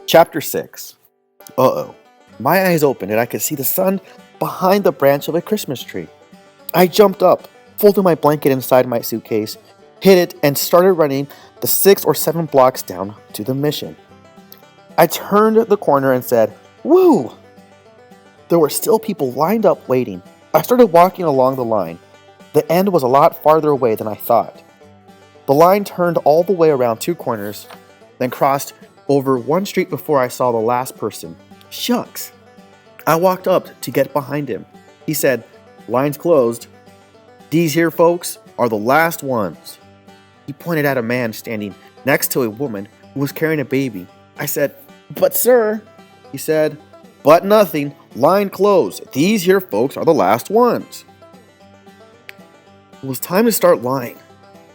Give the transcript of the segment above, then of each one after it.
Chapter 6. Uh-oh. My eyes opened and I could see the sun behind the branch of a Christmas tree. I jumped up, folded my blanket inside my suitcase, hid it, and started running the 6 or 7 blocks down to the mission. I turned the corner and said, "Woo!" There were still people lined up waiting. I started walking along the line. The end was a lot farther away than I thought. The line turned all the way around 2 corners, then crossed over 1 street before I saw the last person. Shucks! I walked up to get behind him. He said, "Line's closed. These here folks are the last ones." He pointed at a man standing next to a woman who was carrying a baby. I said, "But sir," he said, "But nothing. Line closed. These here folks are the last ones." It was time to start lying.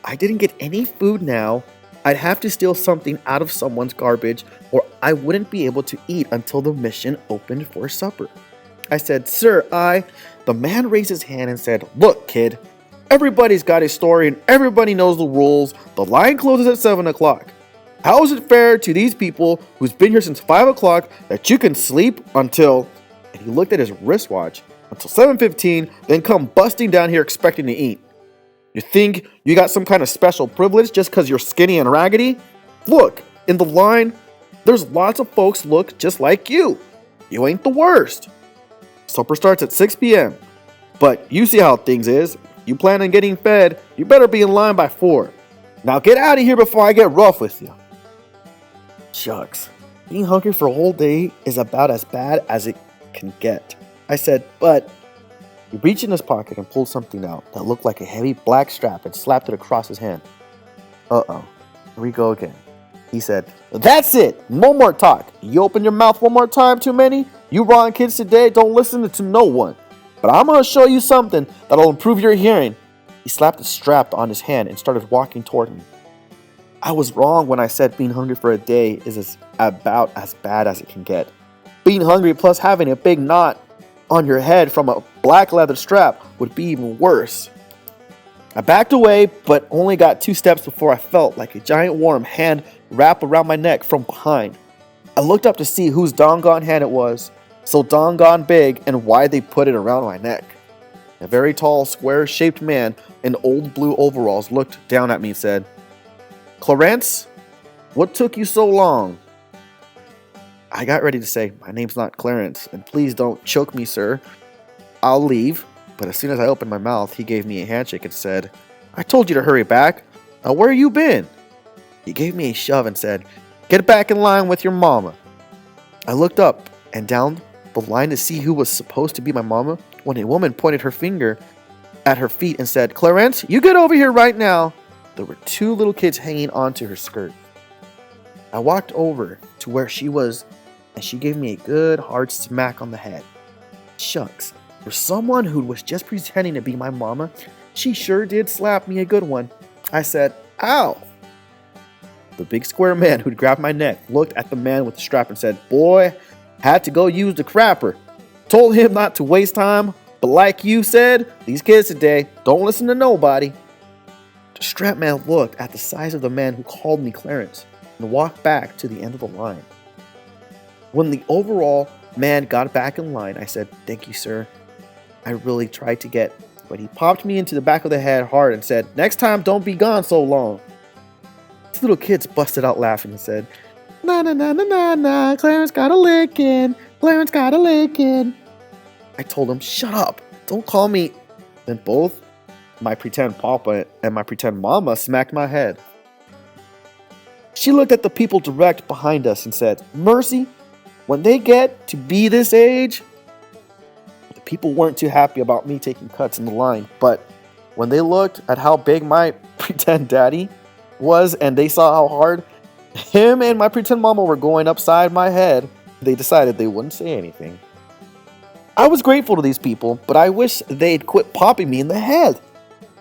I didn't get any food now. I'd have to steal something out of someone's garbage, or I wouldn't be able to eat until the mission opened for supper. I said, "Sir, The man raised his hand and said, "Look, kid, everybody's got a story and everybody knows the rules. The line closes at 7 o'clock. How is it fair to these people who's been here since 5 o'clock that you can sleep until," and he looked at his wristwatch, "until 7:15, then come busting down here expecting to eat? You think you got some kind of special privilege just because you're skinny and raggedy? Look, in the line, there's lots of folks look just like you. You ain't the worst. Supper starts at 6 p.m. But you see how things is. You plan on getting fed, you better be in line by 4. Now get out of here before I get rough with you." Shucks, being hungry for a whole day is about as bad as it can get. I said, "But..." He reached in his pocket and pulled something out that looked like a heavy black strap and slapped it across his hand. "Uh-oh, here we go again." He said, "That's it! No more talk. You open your mouth one more time too many, you wrong kids today don't listen to no one. But I'm going to show you something that'll improve your hearing." He slapped the strap on his hand and started walking toward me. I was wrong when I said being hungry for a day is about as bad as it can get. Being hungry plus having a big knot on your head from a black leather strap would be even worse. I backed away, but only got 2 steps before I felt like a giant warm hand wrap around my neck from behind. I looked up to see whose doggone hand it was, so doggone big and why they put it around my neck. A very tall, square-shaped man in old blue overalls looked down at me and said, "Clarence, what took you so long?" I got ready to say, "My name's not Clarence, and please don't choke me, sir. I'll leave." But as soon as I opened my mouth, he gave me a handshake and said, "I told you to hurry back. Where you been?" He gave me a shove and said, "Get back in line with your mama." I looked up and down the line to see who was supposed to be my mama when a woman pointed her finger at her feet and said, "Clarence, you get over here right now." There were 2 little kids hanging onto her skirt. I walked over to where she was, and she gave me a good hard smack on the head. Shucks, for someone who was just pretending to be my mama, she sure did slap me a good one. I said, "Ow." The big square man who'd grabbed my neck looked at the man with the strap and said, "Boy, had to go use the crapper. Told him not to waste time, but like you said, these kids today don't listen to nobody." The strap man looked at the size of the man who called me Clarence and walked back to the end of the line. When the overall man got back in line, I said, "Thank you, sir. I really tried to get..." But he popped me into the back of the head hard and said, "Next time, don't be gone so long." The little kids busted out laughing and said, "Na na na na na na, Clarence got a licking. Clarence got a licking." I told him, "Shut up. Don't call me." Then both my pretend papa and my pretend mama smacked my head. She looked at the people direct behind us and said, "Mercy, when they get to be this age..." The people weren't too happy about me taking cuts in the line, but when they looked at how big my pretend daddy was and they saw how hard him and my pretend mama were going upside my head, they decided they wouldn't say anything. I was grateful to these people, but I wish they'd quit popping me in the head.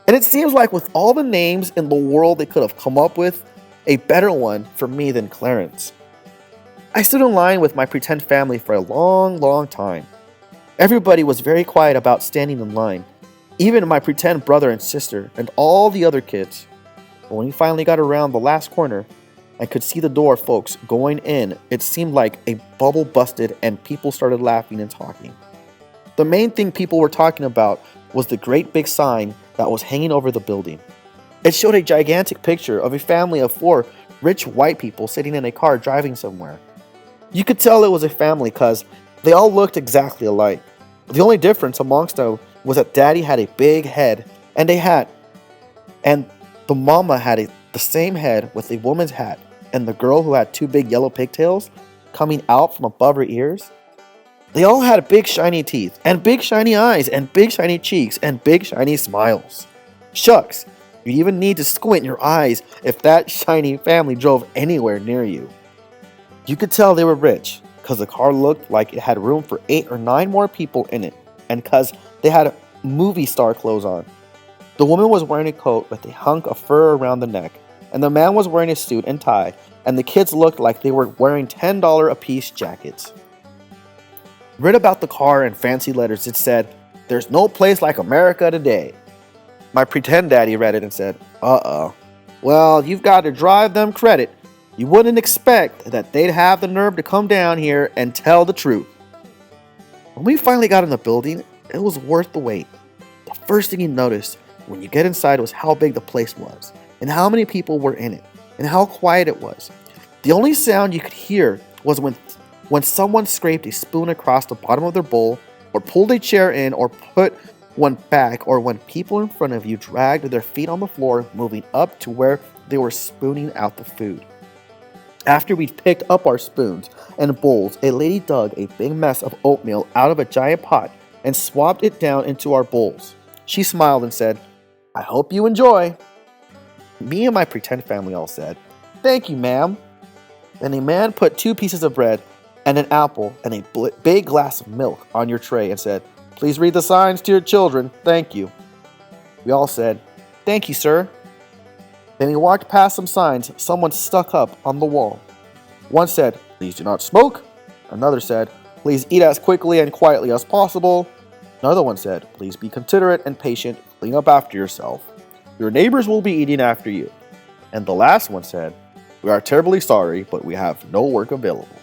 And it seems like with all the names in the world they could have come up with, a better one for me than Clarence. I stood in line with my pretend family for a long, long time. Everybody was very quiet about standing in line, even my pretend brother and sister and all the other kids. But when we finally got around the last corner, and could see the door folks going in, it seemed like a bubble busted and people started laughing and talking. The main thing people were talking about was the great big sign that was hanging over the building. It showed a gigantic picture of a family of 4 rich white people sitting in a car driving somewhere. You could tell it was a family because they all looked exactly alike. The only difference amongst them was that Daddy had a big head and a hat, and the mama had the same head with a woman's hat, and the girl who had 2 big yellow pigtails coming out from above her ears. They all had big shiny teeth, and big shiny eyes, and big shiny cheeks, and big shiny smiles. Shucks, you'd even need to squint your eyes if that shiny family drove anywhere near you. You could tell they were rich, because the car looked like it had room for 8 or 9 more people in it, and because they had movie star clothes on. The woman was wearing a coat with a hunk of fur around the neck, and the man was wearing a suit and tie, and the kids looked like they were wearing $10 a piece jackets. Read about the car in fancy letters. It said, "There's no place like America today." My pretend daddy read it and said, "Uh-oh. Well, you've got to drive them credit. You wouldn't expect that they'd have the nerve to come down here and tell the truth." When we finally got in the building, it was worth the wait. The first thing you noticed when you get inside was how big the place was, and how many people were in it, and how quiet it was. The only sound you could hear was when someone scraped a spoon across the bottom of their bowl, or pulled a chair in, or put one back, or when people in front of you dragged their feet on the floor, moving up to where they were spooning out the food. After we'd picked up our spoons and bowls, a lady dug a big mess of oatmeal out of a giant pot and swabbed it down into our bowls. She smiled and said, "I hope you enjoy." Me and my pretend family all said, "Thank you, ma'am." Then a man put 2 pieces of bread and an apple and a big glass of milk on your tray and said, "Please read the signs to your children. Thank you." We all said, "Thank you, sir." Then he walked past some signs someone stuck up on the wall. One said, "Please do not smoke." Another said, "Please eat as quickly and quietly as possible." Another one said, "Please be considerate and patient. Clean up after yourself. Your neighbors will be eating after you." And the last one said, "We are terribly sorry, but we have no work available."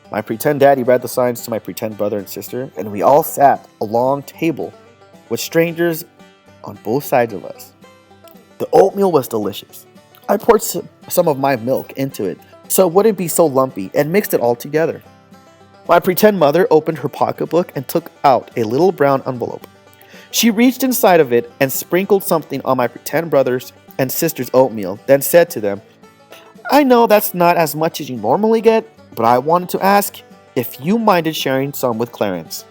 My pretend daddy read the signs to my pretend brother and sister, and we all sat at a long table with strangers on both sides of us. The oatmeal was delicious. I poured some of my milk into it so it wouldn't be so lumpy and mixed it all together. My pretend mother opened her pocketbook and took out a little brown envelope. She reached inside of it and sprinkled something on my pretend brothers and sister's oatmeal, then said to them, "I know that's not as much as you normally get, but I wanted to ask if you minded sharing some with Clarence."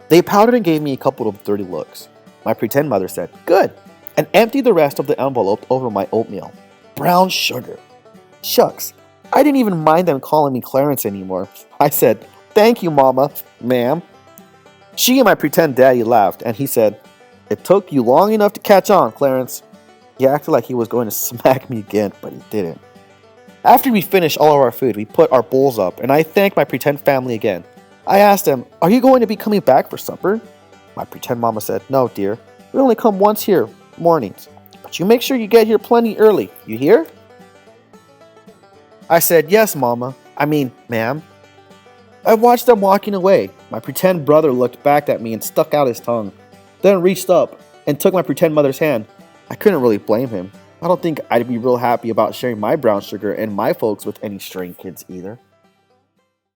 They pouted and gave me a couple of dirty looks. My pretend mother said, "Good," and emptied the rest of the envelope over my oatmeal. Brown sugar. Shucks, I didn't even mind them calling me Clarence anymore. I said, "Thank you, Mama, ma'am." She and my pretend daddy laughed, and he said, "It took you long enough to catch on, Clarence." He acted like he was going to smack me again, but he didn't. After we finished all of our food, we put our bowls up, and I thanked my pretend family again. I asked them, "Are you going to be coming back for supper?" My pretend mama said, "No, dear. We only come once here, mornings. But you make sure you get here plenty early. You hear?" I said, "Yes, Mama. Ma'am." I watched them walking away. My pretend brother looked back at me and stuck out his tongue, then reached up and took my pretend mother's hand. I couldn't really blame him. I don't think I'd be real happy about sharing my brown sugar and my folks with any stray kids either.